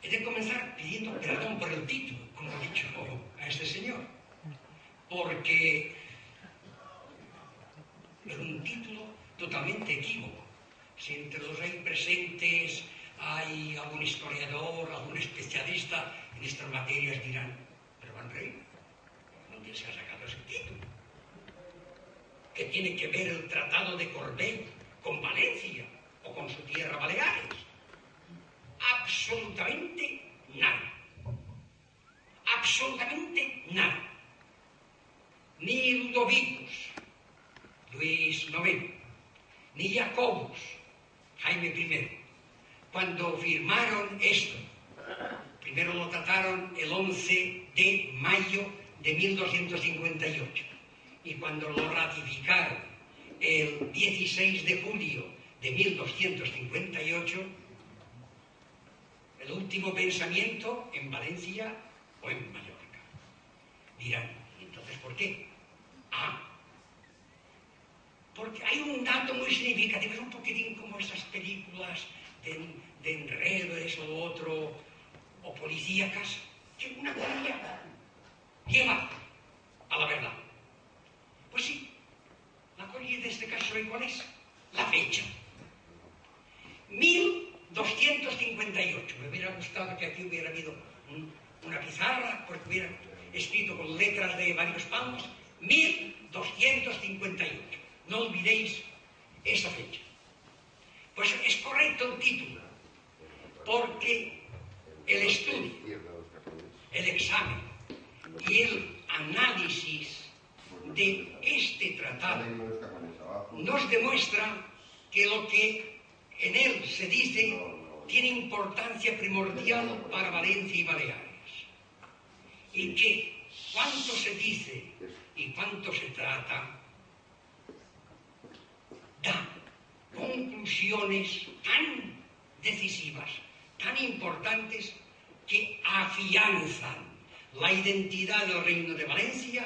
He de comenzar pidiendo perdón por el título, como he dicho a este señor, porque es un título totalmente equívoco. Si entre los ahí presentes hay algún historiador, algún especialista en estas materias, dirán: pero Van Rey, ¿dónde se ha sacado ese título? ¿Qué tiene que ver el Tratado de Corbeil con Valencia o con su tierra Baleares? Absolutamente nada. Absolutamente nada. Ni Ludovicus, Luis IX, ni Jacobus, Jaime I, cuando firmaron esto, primero lo trataron el 11 de mayo de 1258, y cuando lo ratificaron el 16 de julio de 1258, el último pensamiento en Valencia o en Mallorca. Dirán: ¿y entonces por qué? Porque hay un dato muy significativo, es un poquitín como esas películas de enredo, eso, lo otro, o policíacas, que una teoría lleva a la verdad. Pues sí, la colla de este caso, ¿y cuál es? La fecha. 1258. Me hubiera gustado que aquí hubiera habido una pizarra, porque hubiera escrito con letras de varios palmos: 1258. No olvidéis esa fecha. Pues es correcto el título, porque el estudio, el examen y el análisis de este tratado nos demuestra que lo que en él se dice tiene importancia primordial para Valencia y Baleares, y que cuanto se dice y cuanto se trata da conclusiones tan decisivas, tan importantes, que afianzan la identidad del Reino de Valencia,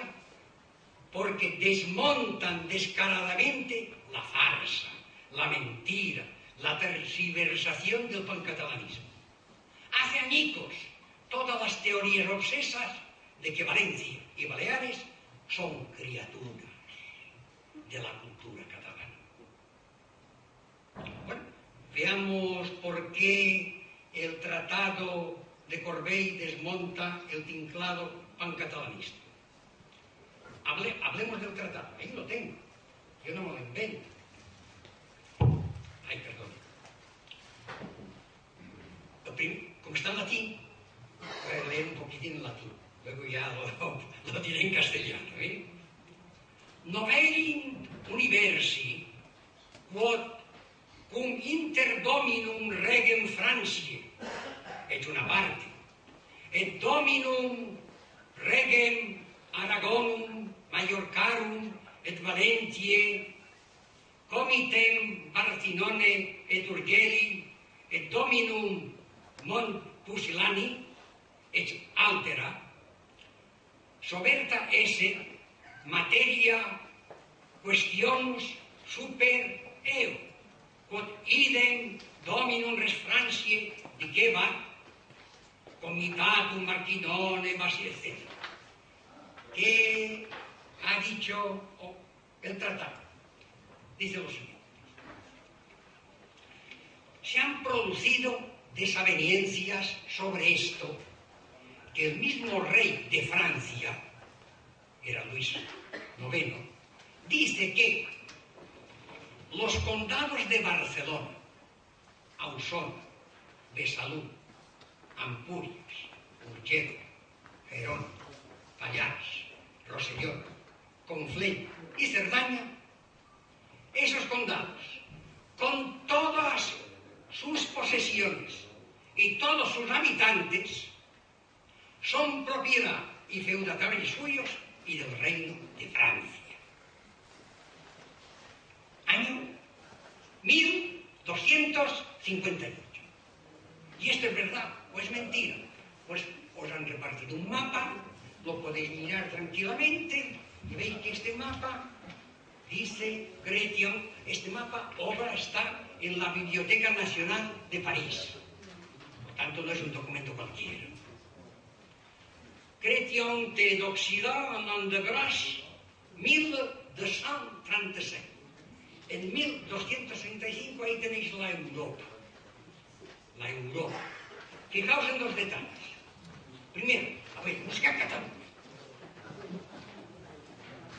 porque desmontan descaradamente la farsa, la mentira, la tergiversación del pancatalanismo. Hace añicos todas las teorías obsesas de que Valencia y Baleares son criaturas de la cultura catalana. Bueno, veamos por qué el Tratado de Corbeil desmonta el tinclado pancatalanista. Hablemos del tratado. Ahí lo tengo. Yo no me lo invento. Ay, perdón. Como está en latín, voy a leer un poquitín en latín. Luego ya lo diré en castellano. Noverim universi, quod cum inter dominum regem Franciae, et una parte, et dominum regem Aragonum, Mallorcarum, et Valentiae, comitem Bartinone et Urgeli, et dominum Montpusilani, et altera, soberta esse materia questionus super eo, quod idem dominum res Franciae dicebat, comitatum Martinone, etc. ¿Qué ha dicho el tratado? Dice lo siguiente: se han producido desavenencias sobre esto, que el mismo rey de Francia, era Luis IX, dice que los condados de Barcelona, Ausón, Besalú, Ampurias, Urgell, Gerona, Pallars, Rosellón, Conflent y Cerdaña, esos condados, con todas sus posesiones y todos sus habitantes, son propiedad y feudatarios suyos y del Reino de Francia. Año 1258. ¿Y esto es verdad o es mentira? Pues os han repartido un mapa, lo podéis mirar tranquilamente y veis que este mapa dice Grecian, este mapa, obra está en la Biblioteca Nacional de París. tanto no es un documento cualquiera. Chrétien d'Occident en Andebrach, 1236. En 1235 ahí tenéis la Europa. La Europa. Fijaos en los detalles. Primero, a ver, busca Cataluña.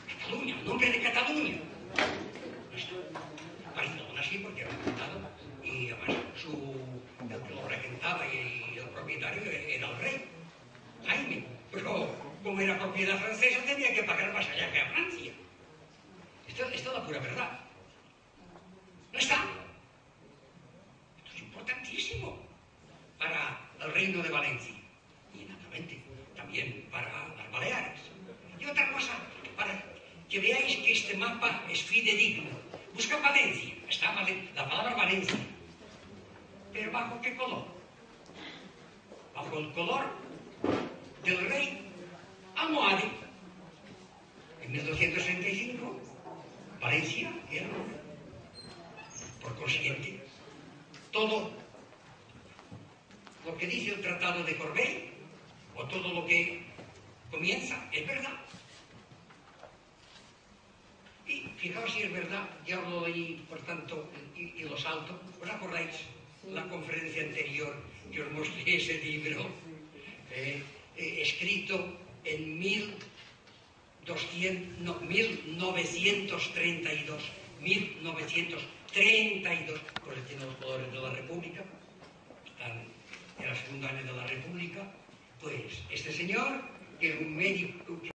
Cataluña, el nombre de Cataluña. No está. Barcelona sí, porque era un estado y además el que lo regentaba y el propietario era el rey, Jaime. Pero como era propiedad francesa tenía que pagar vasallaje a Francia. Esto es la pura verdad. No está. Esto es importantísimo para el Reino de Valencia y naturalmente también para las Baleares. Y otra cosa, para que veáis que este mapa es fidedigno. Busca Valencia, está la palabra Valencia. ¿Pero bajo qué color? Bajo el color del rey almohade. En 1265, Valencia era rey. Por consiguiente, todo lo que dice el Tratado de Corbeil, o todo lo que comienza, es verdad. Y fijaos si es verdad, ya hablo ahí, por tanto, y lo salto. ¿Os acordáis la conferencia anterior que os mostré ese libro? Escrito en 1932, pues tiene los colores de la República, están en el segundo año de la República, pues este señor, que es un médico,